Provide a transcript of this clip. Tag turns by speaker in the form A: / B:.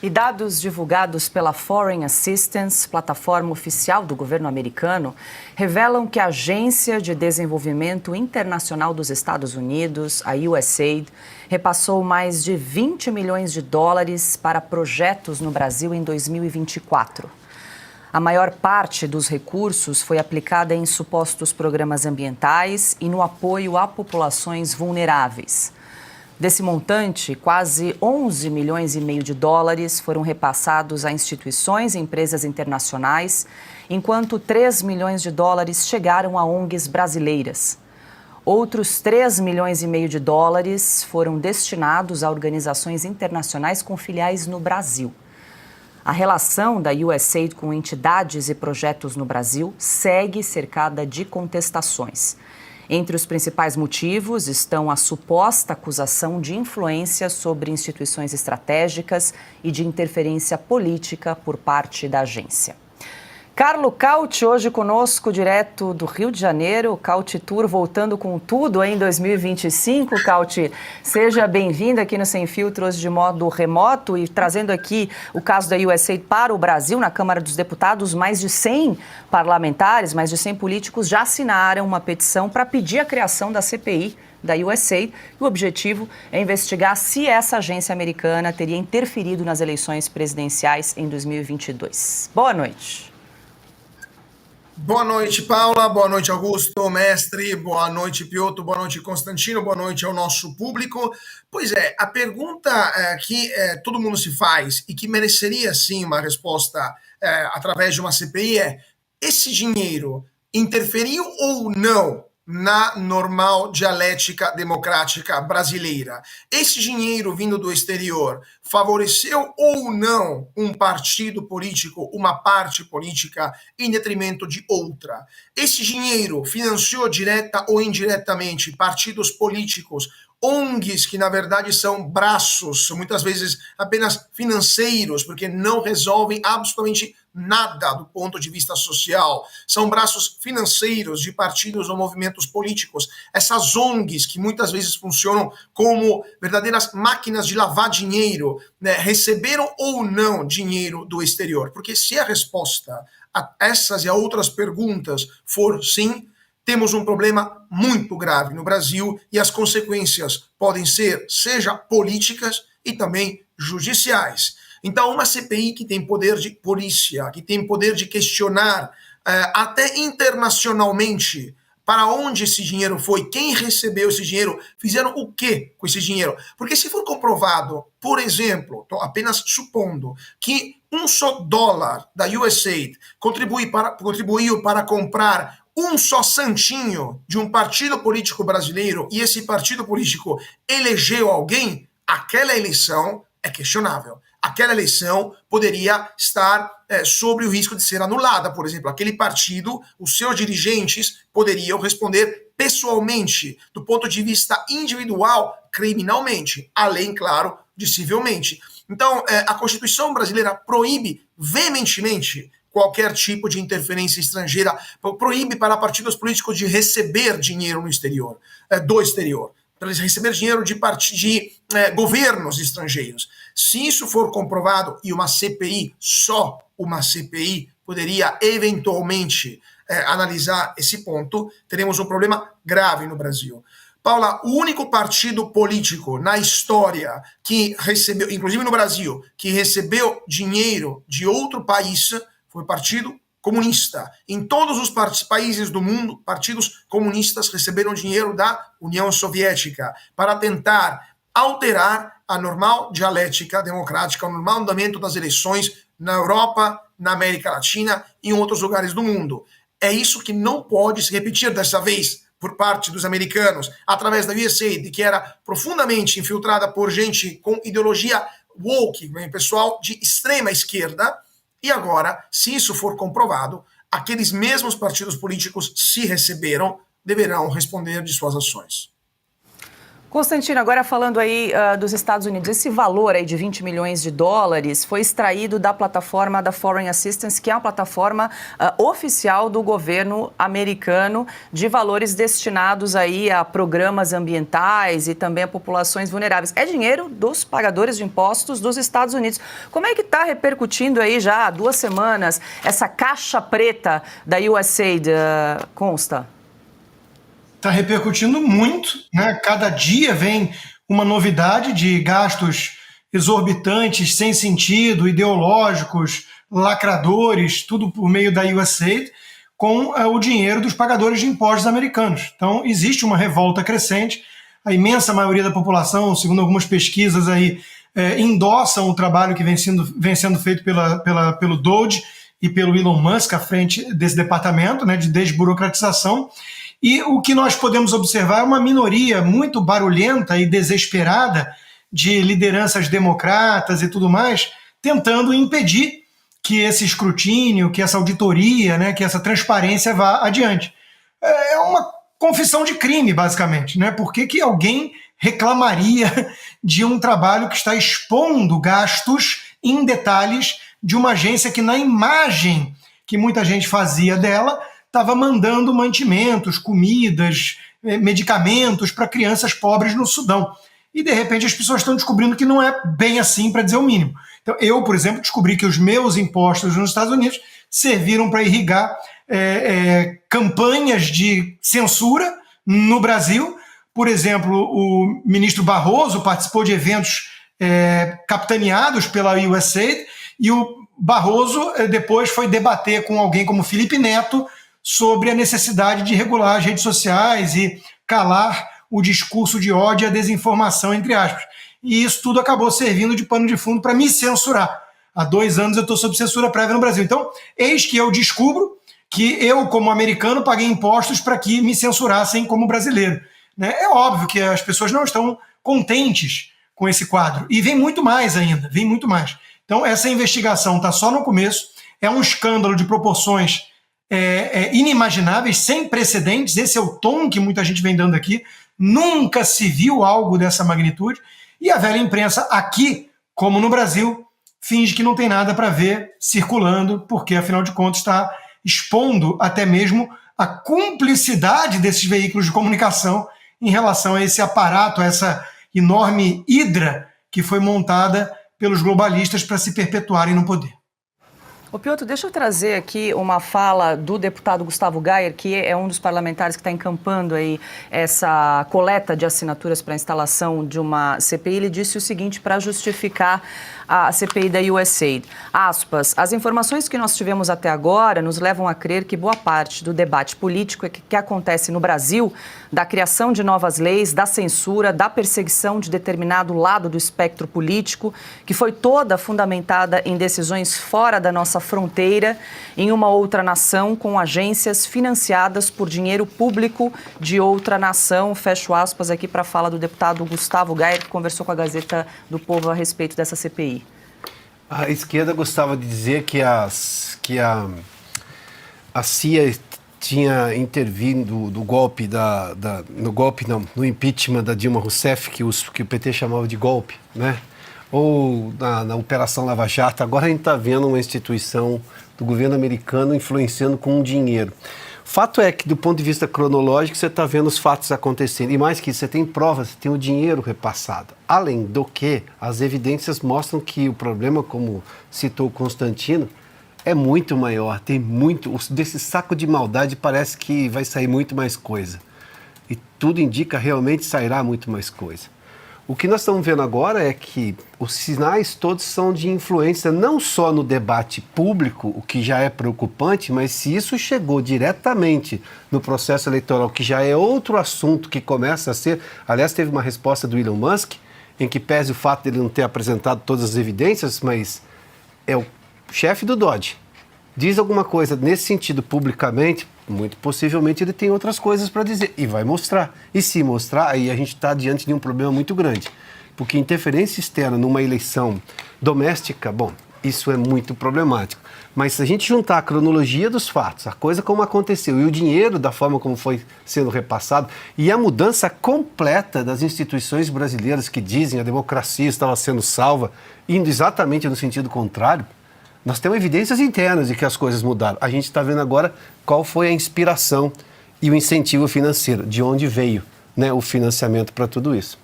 A: E dados divulgados pela Foreign Assistance, plataforma oficial do governo americano, revelam que a Agência de Desenvolvimento Internacional dos Estados Unidos, a USAID, repassou mais de 20 milhões de dólares para projetos no Brasil em 2024. A maior parte dos recursos foi aplicada em supostos programas ambientais e no apoio a populações vulneráveis. Desse montante, quase 11 milhões e meio de dólares foram repassados a instituições e empresas internacionais, enquanto 3 milhões de dólares chegaram a ONGs brasileiras. Outros 3 milhões e meio de dólares foram destinados a organizações internacionais com filiais no Brasil. A relação da USAID com entidades e projetos no Brasil segue cercada de contestações. Entre os principais motivos estão a suposta acusação de influência sobre instituições estratégicas e de interferência política por parte da agência. Carlo Cauti, hoje conosco, direto do Rio de Janeiro, Cauti Tour voltando com tudo em 2025. Cauti, seja bem-vindo aqui no Sem Filtros de modo remoto e trazendo aqui o caso da USAID para o Brasil. Na Câmara dos Deputados, mais de 100 parlamentares, mais de 100 políticos já assinaram uma petição para pedir a criação da CPI da USAID. O objetivo é investigar se essa agência americana teria interferido nas eleições presidenciais em 2022. Boa noite.
B: Boa noite, Paula. Boa noite, Augusto, mestre. Boa noite, Piotr. Boa noite, Constantino. Boa noite ao nosso público. Pois é, a pergunta que todo mundo se faz e que mereceria, sim, uma resposta através de uma CPI é: esse dinheiro interferiu ou não na normal dialética democrática brasileira? Esse dinheiro vindo do exterior favoreceu ou não um partido político, uma parte política, em detrimento de outra? Esse dinheiro financiou direta ou indiretamente partidos políticos, ONGs que na verdade são braços, muitas vezes apenas financeiros, porque não resolvem absolutamente nada do ponto de vista social. São braços financeiros de partidos ou movimentos políticos. Essas ONGs que muitas vezes funcionam como verdadeiras máquinas de lavar dinheiro, né, receberam ou não dinheiro do exterior? Porque se a resposta a essas e a outras perguntas for sim, temos um problema muito grave no Brasil e as consequências podem ser, seja políticas e também judiciais. Então, uma CPI que tem poder de polícia, que tem poder de questionar até internacionalmente para onde esse dinheiro foi, quem recebeu esse dinheiro, fizeram o que com esse dinheiro. Porque se for comprovado, por exemplo, estou apenas supondo, que um só dólar da USAID contribuiu para comprar um só santinho de um partido político brasileiro e esse partido político elegeu alguém, aquela eleição é questionável. Aquela eleição poderia estar sob o risco de ser anulada, por exemplo. Aquele partido, os seus dirigentes poderiam responder pessoalmente, do ponto de vista individual, criminalmente, além, claro, de civilmente. Então, a Constituição brasileira proíbe veementemente qualquer tipo de interferência estrangeira, proíbe para partidos políticos de receber dinheiro no exterior, do exterior, para eles receber dinheiro de governos estrangeiros. Se isso for comprovado, e uma CPI, só uma CPI, poderia eventualmente analisar esse ponto, teremos um problema grave no Brasil. Paula, o único partido político na história que recebeu, inclusive no Brasil, que recebeu dinheiro de outro país foi o Partido Comunista. Em todos os países do mundo, partidos comunistas receberam dinheiro da União Soviética para tentar alterar a normal dialética democrática, o normal andamento das eleições na Europa, na América Latina e em outros lugares do mundo. É isso que não pode se repetir dessa vez por parte dos americanos, através da USAID, que era profundamente infiltrada por gente com ideologia woke, pessoal de extrema esquerda. E agora, se isso for comprovado, aqueles mesmos partidos políticos, se receberam, deverão responder de suas ações.
A: Constantino, agora falando aí dos Estados Unidos, esse valor aí de 20 milhões de dólares foi extraído da plataforma da Foreign Assistance, que é uma plataforma oficial do governo americano de valores destinados aí a programas ambientais e também a populações vulneráveis. É dinheiro dos pagadores de impostos dos Estados Unidos. Como é que está repercutindo aí já há 2 semanas essa caixa preta da USAID, Consta?
C: Está repercutindo muito, né? Cada dia vem uma novidade de gastos exorbitantes, sem sentido, ideológicos, lacradores, tudo por meio da USAID, com o dinheiro dos pagadores de impostos americanos. Então, existe uma revolta crescente. A imensa maioria da população, segundo algumas pesquisas aí, endossam o trabalho que vem sendo feito pelo DOGE e pelo Elon Musk à frente desse departamento, né, de desburocratização. E o que nós podemos observar é uma minoria muito barulhenta e desesperada de lideranças democratas e tudo mais, tentando impedir que esse escrutínio, que essa auditoria, né, que essa transparência vá adiante. É uma confissão de crime, basicamente, né? Por que alguém reclamaria de um trabalho que está expondo gastos em detalhes de uma agência que, na imagem que muita gente fazia dela, estava mandando mantimentos, comidas, medicamentos para crianças pobres no Sudão. E, de repente, as pessoas estão descobrindo que não é bem assim, para dizer o mínimo. Então, eu, por exemplo, descobri que os meus impostos nos Estados Unidos serviram para irrigar campanhas de censura no Brasil. Por exemplo, o ministro Barroso participou de eventos capitaneados pela USAID, e o Barroso depois foi debater com alguém como Felipe Neto sobre a necessidade de regular as redes sociais e calar o discurso de ódio e a desinformação, entre aspas. E isso tudo acabou servindo de pano de fundo para me censurar. Há 2 anos eu estou sob censura prévia no Brasil. Então, eis que eu descubro que eu, como americano, paguei impostos para que me censurassem como brasileiro. Né? É óbvio que as pessoas não estão contentes com esse quadro. E vem muito mais ainda, vem muito mais. Então, essa investigação está só no começo, é um escândalo de proporções inimagináveis, sem precedentes. Esse é o tom que muita gente vem dando aqui. Nunca se viu algo dessa magnitude. E a velha imprensa aqui, como no Brasil, finge que não tem nada para ver circulando, porque, afinal de contas, está expondo até mesmo a cumplicidade desses veículos de comunicação em relação a esse aparato, a essa enorme hidra que foi montada pelos globalistas para se perpetuarem no poder.
A: Ô Piotr, deixa eu trazer aqui uma fala do deputado Gustavo Gayer, que é um dos parlamentares que está encampando aí essa coleta de assinaturas para a instalação de uma CPI. Ele disse o seguinte para justificar a CPI da USAID. Aspas, as informações que nós tivemos até agora nos levam a crer que boa parte do debate político que acontece no Brasil, da criação de novas leis, da censura, da perseguição de determinado lado do espectro político, que foi toda fundamentada em decisões fora da nossa fronteira, em uma outra nação, com agências financiadas por dinheiro público de outra nação. Fecho aspas aqui para a fala do deputado Gustavo Gayer, que conversou com a Gazeta do Povo a respeito dessa CPI.
D: A esquerda gostava de dizer que a CIA tinha intervindo no impeachment da Dilma Rousseff, que o PT chamava de golpe, né? Ou na Operação Lava Jato. Agora a gente está vendo uma instituição do governo americano influenciando com dinheiro. Fato é que, do ponto de vista cronológico, você está vendo os fatos acontecendo. E mais que isso, você tem provas, você tem o dinheiro repassado. Além do que, as evidências mostram que o problema, como citou o Constantino, é muito maior. Tem muito... Desse saco de maldade parece que vai sair muito mais coisa. E tudo indica realmente sairá muito mais coisa. O que nós estamos vendo agora é que os sinais todos são de influência não só no debate público, o que já é preocupante, mas se isso chegou diretamente no processo eleitoral, que já é outro assunto que começa a ser... Aliás, teve uma resposta do Elon Musk, em que pese o fato dele não ter apresentado todas as evidências, mas é o chefe do DOGE. Diz alguma coisa nesse sentido publicamente, muito possivelmente ele tem outras coisas para dizer e vai mostrar. E se mostrar, aí a gente está diante de um problema muito grande. Porque interferência externa numa eleição doméstica, bom, isso é muito problemático. Mas se a gente juntar a cronologia dos fatos, a coisa como aconteceu e o dinheiro da forma como foi sendo repassado e a mudança completa das instituições brasileiras que dizem a democracia estava sendo salva, indo exatamente no sentido contrário, nós temos evidências internas de que as coisas mudaram. A gente está vendo agora qual foi a inspiração e o incentivo financeiro, de onde veio, né, o financiamento para tudo isso.